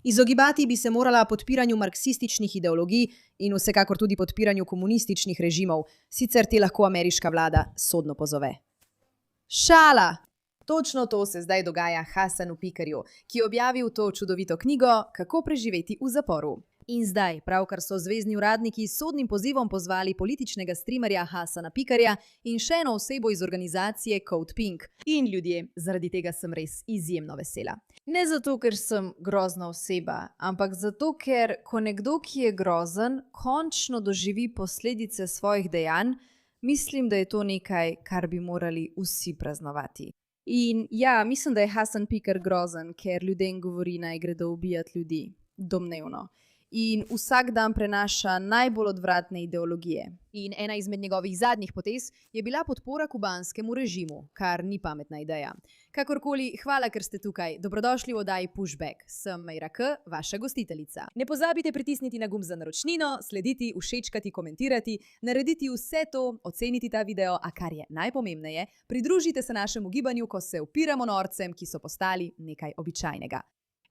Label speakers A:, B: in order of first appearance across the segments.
A: Izogibati bi se morala podpiranju marksističnih ideologij in vsekakor tudi podpiranju komunističnih režimov, sicer te lahko ameriška vlada sodno pozove. Šala! Točno to se zdaj dogaja Hasanu Pikarju, ki je objavil to čudovito knjigo Kako preživeti v zaporu. In zdaj, pravkar so zvezni uradniki s sodnim pozivom pozvali političnega streamerja Hasana Pikarja in še eno osebo iz organizacije Code Pink. In ljudje, zaradi tega sem res izjemno vesela. Ne zato, ker sem grozna oseba, ampak zato, ker ko nekdo, ki je grozen, končno doživi posledice svojih dejanj, mislim, da je to nekaj, kar bi morali vsi praznovati. In ja, mislim, da je Hasan Pikar grozen, ker ljudem govori, naj gredo ubijati ljudi, domnevno. In vsak dan prenaša najbolj odvratne ideologije. In ena izmed njegovih zadnjih potez je bila podpora kubanskemu režimu, kar ni pametna ideja. Kakorkoli, hvala, ker ste tukaj. Dobrodošli v oddaji Pushback. Sem Mejra K., vaša gostiteljica. Ne pozabite pritisniti na gumb za naročnino, slediti, všečkati, komentirati, narediti vse to, oceniti ta video, a kar je najpomembneje, pridružite se našemu gibanju, ko se upiramo norcem, ki so postali nekaj običajnega.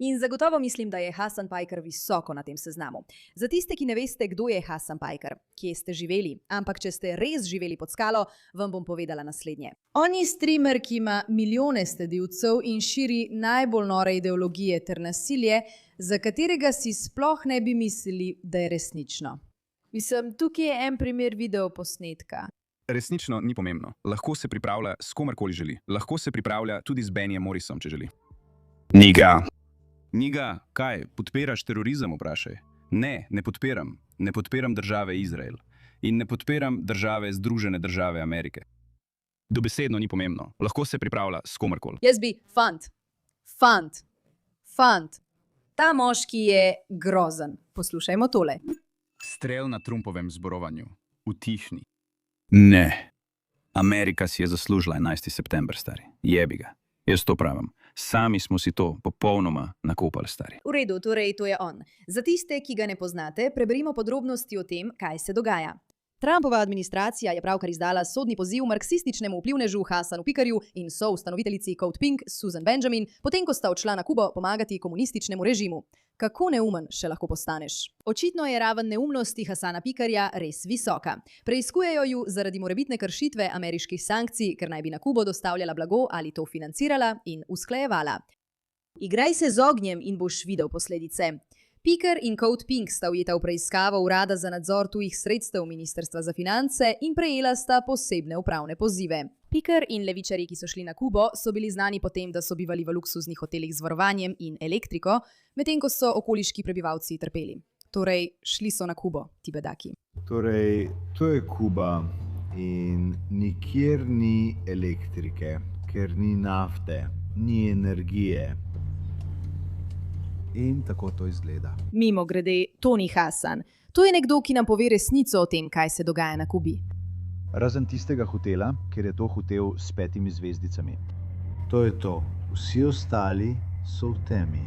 A: In zagotovo mislim, da je Hasan Pikar visoko na tem seznamu. Za tiste, ki ne veste, kdo je Hasan Pikar, kje ste živeli, ampak če ste res živeli pod skalo, vam bom povedala naslednje. On je streamer, ki ima milijone sledilcev in širi najbolj nore ideologije ter nasilje, za katerega si sploh ne bi mislili, da je resnično. Mislim, tukaj je en primer videoposnetka.
B: Resnično ni pomembno. Lahko se pripravlja s komerkoli želi. Lahko se pripravlja tudi z Benjem Morrisom, če želi. Niga, kaj, podpiraš terorizem, vprašaj? Ne, ne podpiram. Ne podpiram države Izrael. In ne podpiram države Združene države Amerike. Dobesedno ni pomembno. Lahko se pripravlja s komerkoli.
A: Jaz bi fant. Ta moški je grozen. Poslušajmo tole.
B: Strel na Trumpovem zborovanju. Utihni. Ne. Amerika si je zaslužila 11. september, stari. Jebi ga. Jaz to pravim. Sami smo si to popolnoma nakopali, stari.
A: V redu, torej to je on. Za tiste, ki ga ne poznate, preberimo podrobnosti o tem, kaj se dogaja. Trumpova administracija je pravkar izdala sodni poziv marksističnemu vplivnežu Hasanu Pikarju in soustanoviteljici Code Pink Susan Benjamin, potem ko sta odšla na Kubo pomagati komunističnemu režimu. Kako neumen še lahko postaneš? Očitno je raven neumnosti Hasana Pikarja res visoka. Preiskujejo ju zaradi morebitne kršitve ameriških sankcij, ker naj bi na Kubo dostavljala blago ali to financirala in usklajevala. Igraj se z ognjem in boš videl posledice. Pikar in Code Pink sta ujeta v preiskavo Urada za nadzor tujih sredstev Ministrstva za finance in prejela sta posebne upravne pozive. Pikar in levičarji, ki so šli na Kubo, so bili znani po tem, da so bivali v luksuznih hotelih z varovanjem in elektriko, medtem ko so okoliški prebivalci trpeli. Torej, šli so na Kubo, ti bedaki.
C: Torej, to je Kuba in nikjer ni elektrike, ker ni nafte, ni energije. In tako to izgleda.
A: Mimogrede, to ni Hasan. To je nekdo, ki nam pove resnico o tem, kaj se dogaja na Kubi.
C: Razen tistega hotela, ker je to hotel s 5 zvezdicami. To je to. Vsi ostali so v temi.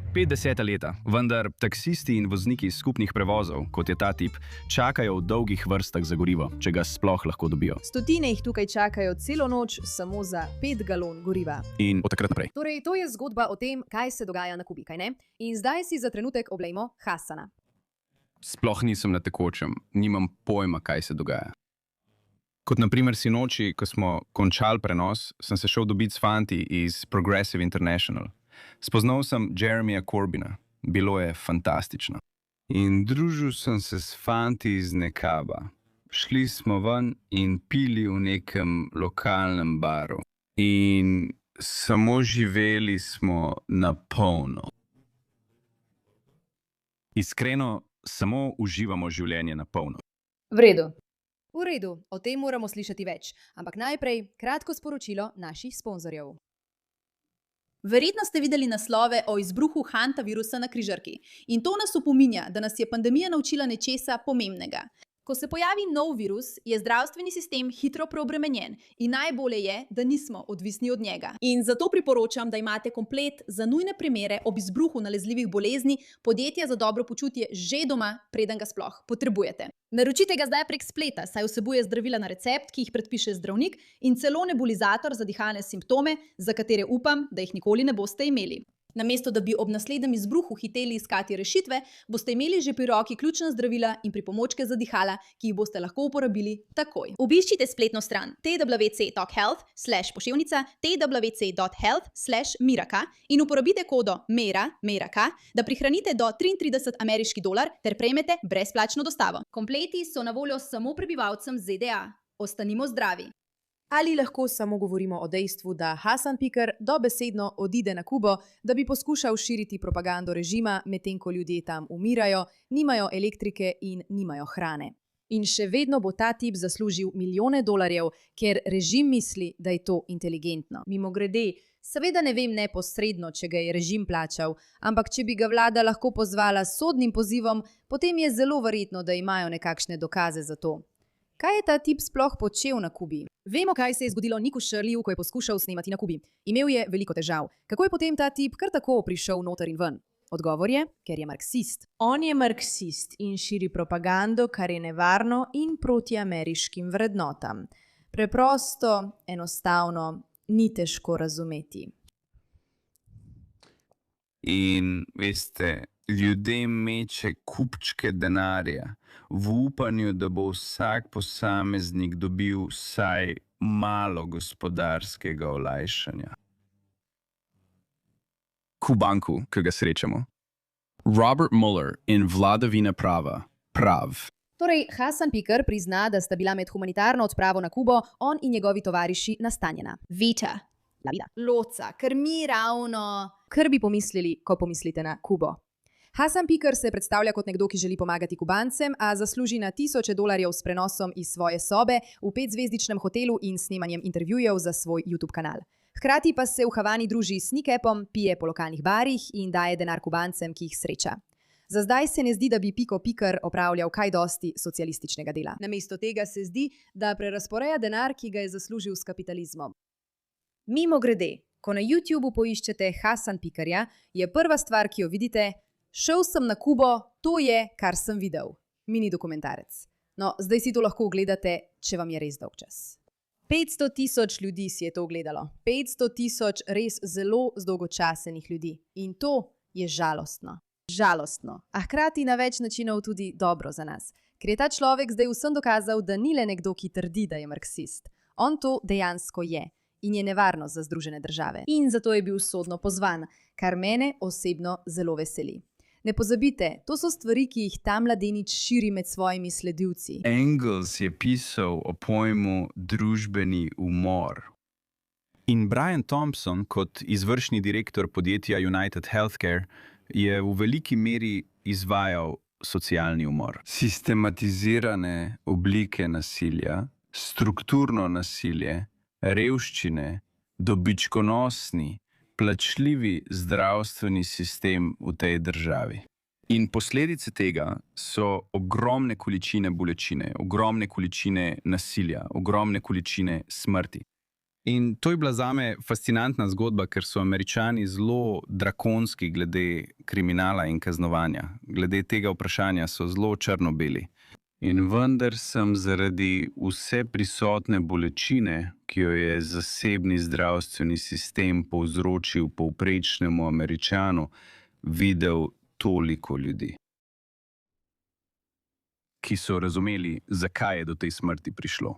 B: 50 leta, vendar taksisti in vozniki skupnih prevozov, kot je ta tip, čakajo v dolgih vrstah za gorivo, če ga sploh lahko dobijo.
A: Stotine jih tukaj čakajo celo noč samo za 5 galon goriva.
B: In od takrat naprej.
A: Torej, to je zgodba o tem, kaj se dogaja na Kubi, kaj ne? In zdaj si za trenutek oglejmo Hasana.
B: Sploh nisem na tekočem, nimam pojma, kaj se dogaja. Kot naprimer sinoči, ko smo končali prenos, sem se šel dobiti s fanti iz Progressive International. Spoznal sem Jeremyja Corbyna. Bilo je fantastično. In družil sem se s fanti iz Nekaba. Šli smo ven in pili v nekem lokalnem baru. In samo živeli smo na polno. Iskreno, samo uživamo življenje na polno.
A: V redu. V redu, o tem moramo slišati več. Ampak najprej kratko sporočilo naših sponzorjev.
D: Verjetno ste videli naslove o izbruhu hantavirusa na križarki. In to nas opominja, da nas je pandemija naučila nečesa pomembnega. Ko se pojavi nov virus, je zdravstveni sistem hitro preobremenjen in najbolje je, da nismo odvisni od njega. In zato priporočam, da imate komplet za nujne primere ob izbruhu nalezljivih bolezni podjetja za dobro počutje že doma, preden ga sploh potrebujete. Naročite ga zdaj prek spleta, saj vsebuje zdravila na recept, ki jih predpiše zdravnik, in celo nebulizator za dihalne simptome, za katere upam, da jih nikoli ne boste imeli. Namesto da bi ob naslednjem izbruhu hiteli iskati rešitve, boste imeli že pri roki ključna zdravila in pripomočke za dihala, ki jih boste lahko uporabili takoj. Obiščite spletno stran twc.health/poševnica twc.health/miraka in uporabite kodo MERA, da prihranite do $33 ter prejmete brezplačno dostavo. Kompleti so na voljo samo prebivalcem ZDA. Ostanimo zdravi. Ali lahko samo govorimo o dejstvu, da Hasan Piker dobesedno odide na Kubo, da bi poskušal širiti propagando režima, medtem ko ljudje tam umirajo, nimajo elektrike in nimajo hrane. In še vedno bo ta tip zaslužil milijone dolarjev, ker režim misli, da je to inteligentno. Mimogrede, seveda ne vem neposredno, če ga je režim plačal, ampak če bi ga vlada lahko pozvala s sodnim pozivom, potem je zelo verjetno, da imajo nekakšne dokaze za to. Kaj je ta tip sploh počel na Kubi? Vemo, kaj se je zgodilo Niku Shirleyju, ko je poskušal snemati na Kubi. Imel je veliko težav. Kako je potem ta tip kar tako prišel noter in ven? Odgovor je, ker je marksist. On je marksist in širi propagando, kar je nevarno in proti ameriškim vrednotam. Preprosto, enostavno, ni težko razumeti.
B: In veste, ljudem meče kupčke denarja v upanju, da bo vsak posameznik dobil vsaj malo gospodarskega olajšanja. Kubanku, ki ga srečamo. Robert Mueller in vladavina prava. Prav.
A: Torej, Hasan Piker prizna, da sta bila med humanitarno odpravo na Kubo on in njegovi tovariši nastanjena.
D: Vita.
A: La vida.
D: Loca, ker mi ravno...
A: Kar bi pomislili, ko pomislite na Kubo. Hasan Piker se predstavlja kot nekdo, ki želi pomagati Kubancem, a zasluži na $1000 s prenosom iz svoje sobe v 5-zvezdičnem hotelu in snemanjem intervjujev za svoj YouTube kanal. Hkrati pa se v Havani druži s Nikepom, pije po lokalnih barih in daje denar Kubancem, ki jih sreča. Za zdaj se ne zdi, da bi Piker opravljal kaj dosti socialističnega dela. Namesto tega se zdi, da prerazporeja denar, ki ga je zaslužil s kapitalizmom. Mimogrede, ko na YouTubeu poiščete Hasan Pikerja, je prva stvar, ki jo vidite: šel sem na Kubo, to je, kar sem videl. Mini dokumentarec. No, zdaj si to lahko ogledate, če vam je res dolgčas. 500,000 ljudi si je to ogledalo. 500,000 res zelo zdolgočasenih ljudi. In to je žalostno. Žalostno, a hkrati na več načinov tudi dobro za nas. Ker je ta človek zdaj vsem dokazal, da ni le nekdo, ki trdi, da je marksist. On to dejansko je. In je nevarno za Združene države. In zato je bil sodno pozvan, kar mene osebno zelo veseli. Ne pozabite, to so stvari, ki jih ta mladenič širi med svojimi sledilci.
B: Engels je pisal o pojmu družbeni umor. In Brian Thompson, kot izvršni direktor podjetja United Healthcare, je v veliki meri izvajal socialni umor. Sistematizirane oblike nasilja, strukturno nasilje, revščine, dobičkonosni, plačljivi zdravstveni sistem v tej državi. In posledice tega so ogromne količine bolečine, ogromne količine nasilja, ogromne količine smrti. In to je bila zame fascinantna zgodba, ker so Američani zelo drakonski glede kriminala in kaznovanja. Glede tega vprašanja so zelo črno-beli. In vendar sem zaradi vse prisotne bolečine, ki jo je zasebni zdravstveni sistem povzročil povprečnemu Američanu, videl toliko ljudi, ki so razumeli, zakaj je do tej smrti prišlo.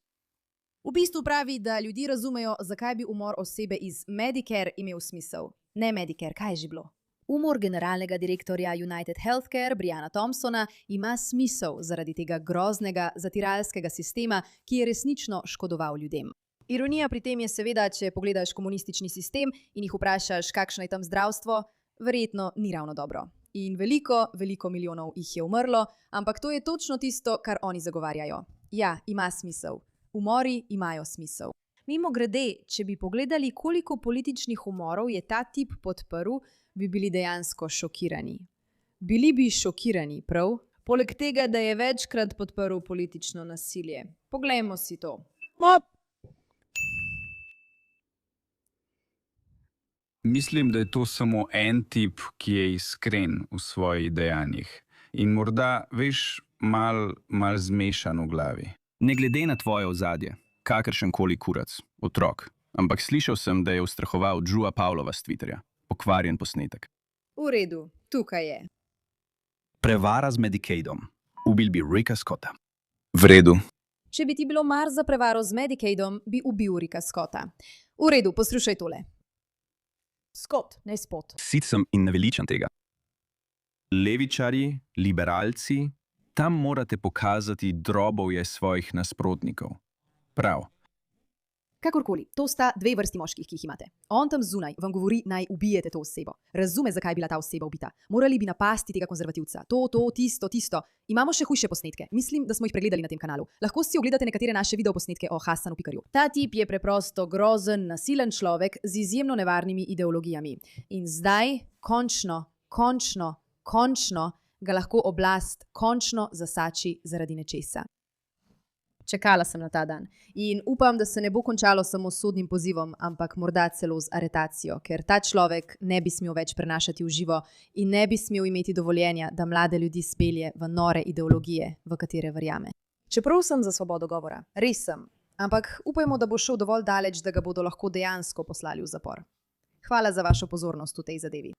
A: V bistvu pravi, da ljudi razumejo, zakaj bi umor osebe iz Medicare imel smisel. Ne Medicare, kaj je že bilo? Umor generalnega direktorja United Healthcare, Briana Thompsona, ima smisel zaradi tega groznega zatiralskega sistema, ki je resnično škodoval ljudem. Ironija pri tem je seveda, če pogledaš komunistični sistem in jih vprašaš, kakšno je tam zdravstvo, verjetno ni ravno dobro. In veliko milijonov jih je umrlo, ampak to je točno tisto, kar oni zagovarjajo. Ja, ima smisel. Umori imajo smisel. Mimogrede, če bi pogledali, koliko političnih umorov je ta tip podprl, bi bili dejansko šokirani. Bili bi šokirani, prav? Poleg tega, da je večkrat podprl politično nasilje. Poglejmo si to.
B: Mislim, da je to samo en tip, ki je iskren v svojih dejanjih. In morda, veš, mal zmešan v glavi. Ne glede na tvoje ozadje, kakršen koli kurac, otrok. Ampak slišal sem, da je ustrahoval Drew'a Pavlova s Twitterja. pokvarjen posnetek.
A: V redu, tukaj je.
B: Prevara z Medicaidom. Ubil bi Ricka Scotta. V redu.
A: Če bi ti bilo mar za prevaro z Medicaidom, bi ubil Ricka Scotta. V redu, poslušaj tole. Scott, ne spot.
B: Sit sem in ne veličam tega. Levičarji, liberalci, tam morate pokazati drobovje svojih nasprotnikov. Prav.
A: Kakorkoli, to sta dve vrsti moških, ki jih imate. On tam zunaj vam govori, naj ubijete to osebo. Razume, zakaj je bila ta oseba ubita. Morali bi napasti tega konzervativca. To, tisto. Imamo še hujše posnetke. Mislim, da smo jih pregledali na tem kanalu. Lahko si ogledate nekatere naše videoposnetke o Hasanu Pikarju. Ta tip je preprosto grozen, nasilen človek z izjemno nevarnimi ideologijami. In zdaj, končno ga lahko oblast končno zasači zaradi nečesa. Čakala sem na ta dan in upam, da se ne bo končalo samo s sodnim pozivom, ampak morda celo z aretacijo, ker ta človek ne bi smel več prenašati v živo in ne bi smel imeti dovoljenja, da mlade ljudi spelje v nore ideologije, v katere verjame. Čeprav sem za svobodo govora, res sem, ampak upajmo, da bo šel dovolj daleč, da ga bodo lahko dejansko poslali v zapor. Hvala za vašo pozornost v tej zadevi.